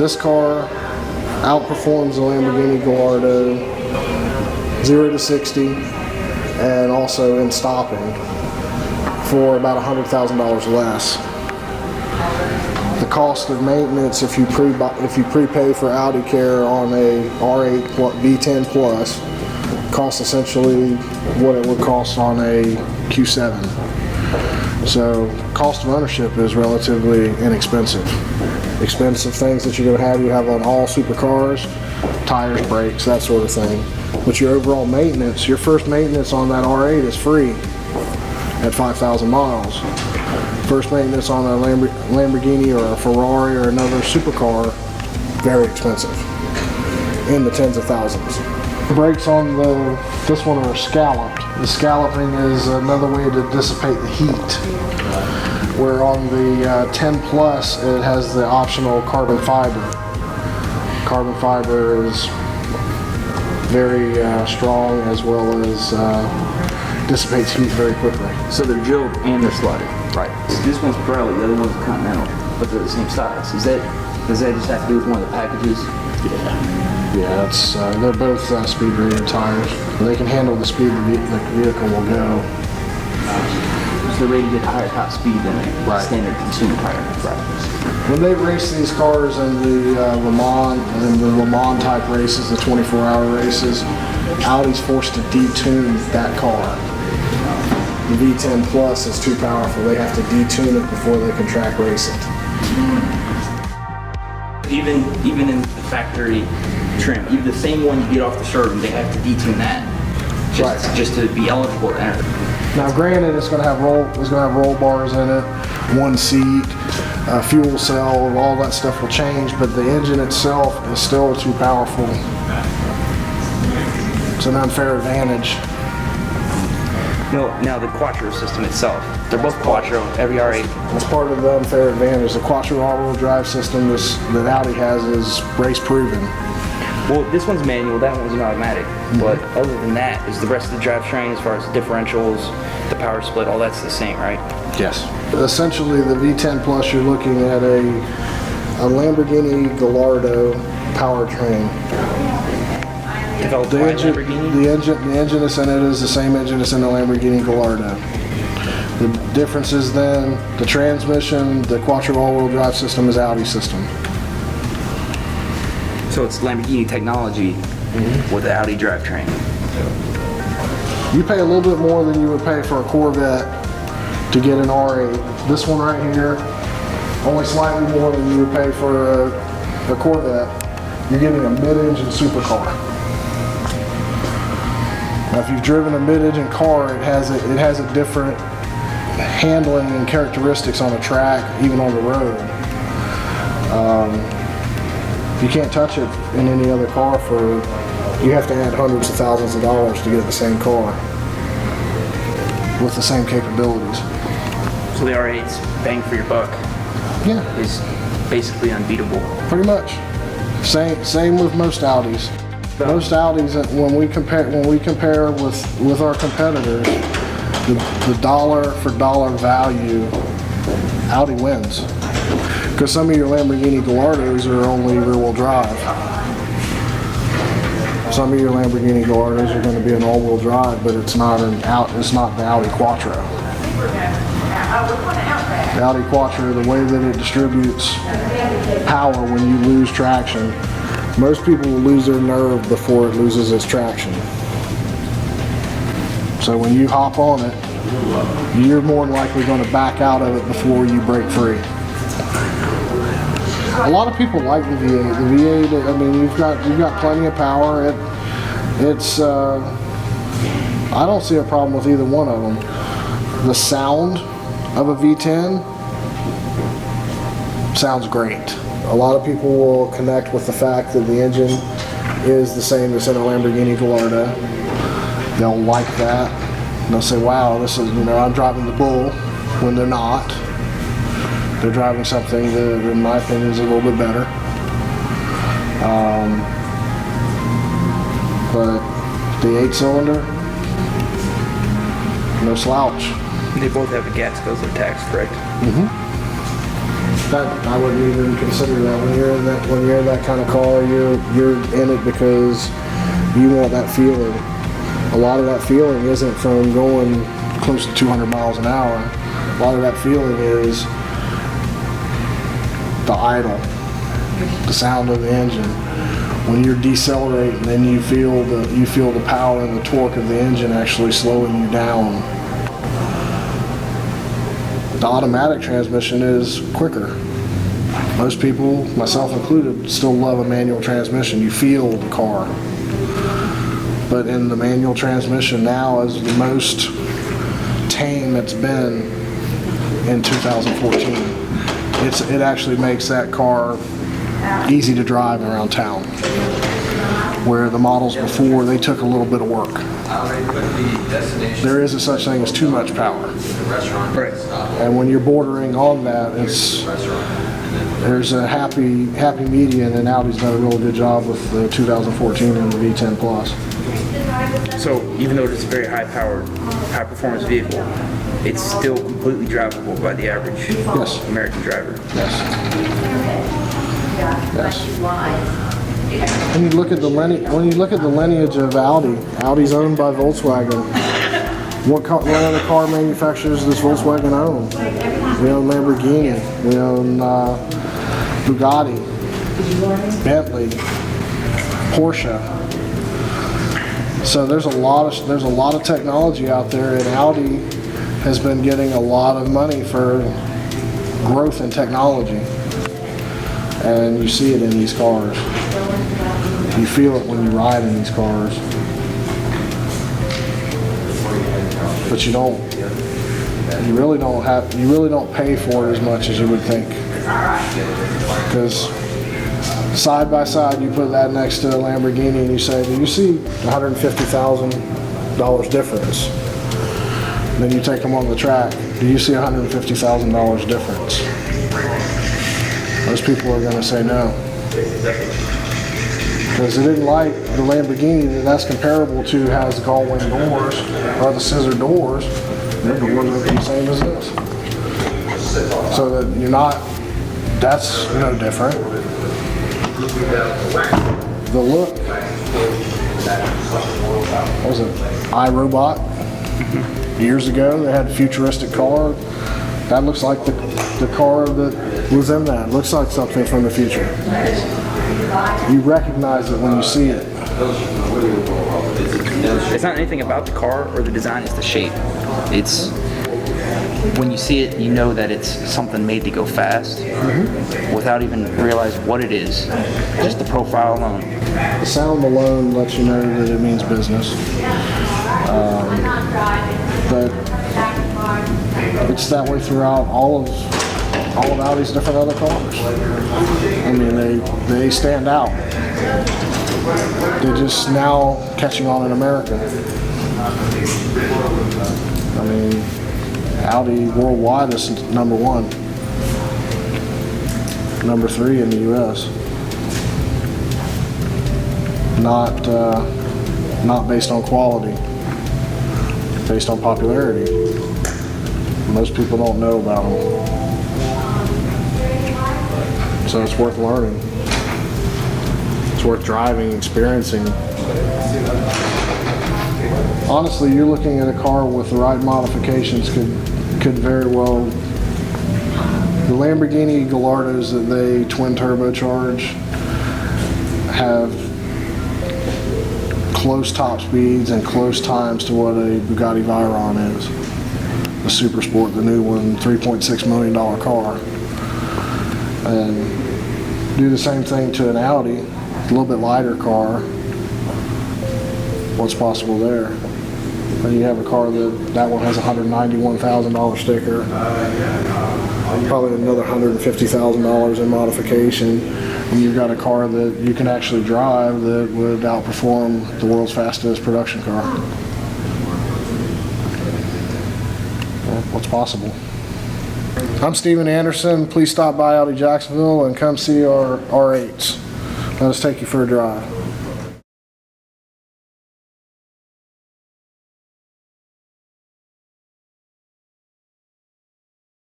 This car outperforms the Lamborghini Gallardo 0 to 60 and also in stopping for about $100,000 less. The cost of maintenance, if you prepay for Audi Care on a R8 V10 Plus, costs essentially what it would cost on a Q7. So cost of ownership is relatively inexpensive. Expensive things that you're going to have, you have on all supercars, tires, brakes, that sort of thing. But your overall maintenance, your first maintenance on that R8 is free at 5,000 miles. First maintenance on a Lamborghini or a Ferrari or another supercar, very expensive, in the tens of thousands. The brakes on this one are scalloped. The scalloping is another way to dissipate the heat. Where on the 10 Plus, it has the optional carbon fiber. Carbon fiber is very strong, as well as dissipates heat very quickly. So they're gelled and they're slotted. Right. This one's Pirelli, the other one's Continental, but they're the same size. Does that just have to do with one of the packages? Yeah, it's they're both speed rated tires. They can handle the speed the vehicle will go. So they're rated at higher top speed than a standard consumer tire. Right. When they race these cars in the Le Mans type races, the 24-hour races, Audi's forced to detune that car. The V10 Plus is too powerful. They have to detune it before they can track race it. Even in the factory trim, even the same one you get off the showroom, they have to detune that just to be eligible to enter. Now, granted, it's going to have roll bars in it, one seat, fuel cell, all that stuff will change, but the engine itself is still too powerful. It's an unfair advantage. No, now the Quattro system itself, they're both Quattro, every R8. That's part of the unfair advantage. The Quattro all-wheel drive system that Audi has is race proven. Well, this one's manual, that one's an automatic. But other than that, is the rest of the drivetrain, as far as the differentials, the power split, all that's the same, right? Yes. Essentially, the V10 Plus, you're looking at a Lamborghini Gallardo powertrain. Developed by Lamborghini? The engine that's in it is the same engine that's in the Lamborghini Gallardo. The difference is then the transmission, the Quattro all-wheel drive system is Audi system. So it's Lamborghini technology with the Audi drivetrain. You pay a little bit more than you would pay for a Corvette to get an R8. This one right here, only slightly more than you would pay for a Corvette. You're getting a mid-engine supercar. Now, if you've driven a mid-engine car, it has a different handling and characteristics on the track, even on the road. You can't touch it in any other car you have to add hundreds of thousands of dollars to get the same car with the same capabilities. So the R8's bang for your buck. Yeah. Is basically unbeatable. Pretty much. Same with most Audis. Most Audis, when we compare with our competitors, the dollar for dollar value, Audi wins. Because some of your Lamborghini Gallardos are only rear-wheel drive. Some of your Lamborghini Gallardos are going to be an all-wheel drive, but it's not the Audi Quattro. The Audi Quattro, the way that it distributes power when you lose traction, most people will lose their nerve before it loses its traction. So when you hop on it, you're more than likely going to back out of it before you break free. A lot of people like the V8. The V8, I mean, you've got plenty of power. I don't see a problem with either one of them. The sound of a V10 sounds great. A lot of people will connect with the fact that the engine is the same as in a Lamborghini Gallardo. They'll like that. They'll say, wow, this is, I'm driving the Bull, when they're not. They're driving something that, in my opinion, is a little bit better. But the 8-cylinder, no slouch. They both have a gas guzzler tax, correct? I wouldn't even consider that. When you're in that kind of car, you're in it because you want that feeling. A lot of that feeling isn't from going close to 200 miles an hour. A lot of that feeling is the idle, the sound of the engine. When you're decelerating, then you feel the power and the torque of the engine actually slowing you down. The automatic transmission is quicker. Most people, myself included, still love a manual transmission. You feel the car. But in the manual transmission now is the most tame it's been in 2014. It actually makes that car easy to drive around town. Where the models before, they took a little bit of work. There is a such thing as too much power. Right. And when you're bordering on that, there's a happy median, and Audi's done a real good job with the 2014 and the V10 Plus. So even though it's a very high-powered, high-performance vehicle, it's still completely drivable by the average American driver. Yes. When you look at the lineage of Audi, Audi's owned by Volkswagen. What other car manufacturers does Volkswagen own? We own Lamborghini. We own Bugatti, Bentley, Porsche. So there's a lot of technology out there, and Audi has been getting a lot of money for growth in technology. And you see it in these cars. You feel it when you ride in these cars. But you really don't pay for it as much as you would think. Because side by side, you put that next to a Lamborghini and you say, do you see $150,000 difference? Then you take them on the track. Do you see $150,000 difference? Most people are going to say no. Because they didn't like the Lamborghini that's comparable to has the gull wing doors or the scissor doors. Their doors are the same as this. So that that's no different. The look, what was it, iRobot? Years ago, they had a futuristic car. That looks like the car that was in that. It looks like something from the future. You recognize it when you see it. It's not anything about the car or the design, it's the shape. It's, when you see it, you know that it's something made to go fast without even realizing what it is. Just the profile alone. The sound alone lets you know that it means business. But it's that way throughout all of Audi's different other cars. I mean, they stand out. They're just now catching on in America. I mean, Audi worldwide is number 1. Number 3 in the U.S. Not based on quality, based on popularity. Most people don't know about them. So it's worth learning. It's worth driving, experiencing. Honestly, you're looking at a car with the right modifications could very well. The Lamborghini Gallardos that they twin turbocharge have close top speeds and close times to what a Bugatti Veyron is. The Super Sport, the new one, $3.6 million car. And do the same thing to an Audi, a little bit lighter car. What's possible there? Then you have a car that one has a $191,000 sticker, probably another $150,000 in modification, and you've got a car that you can actually drive that would outperform the world's fastest production car. Well, what's possible? I'm Steven Anderson. Please stop by Audi Jacksonville and come see our R8s. Let us take you for a drive.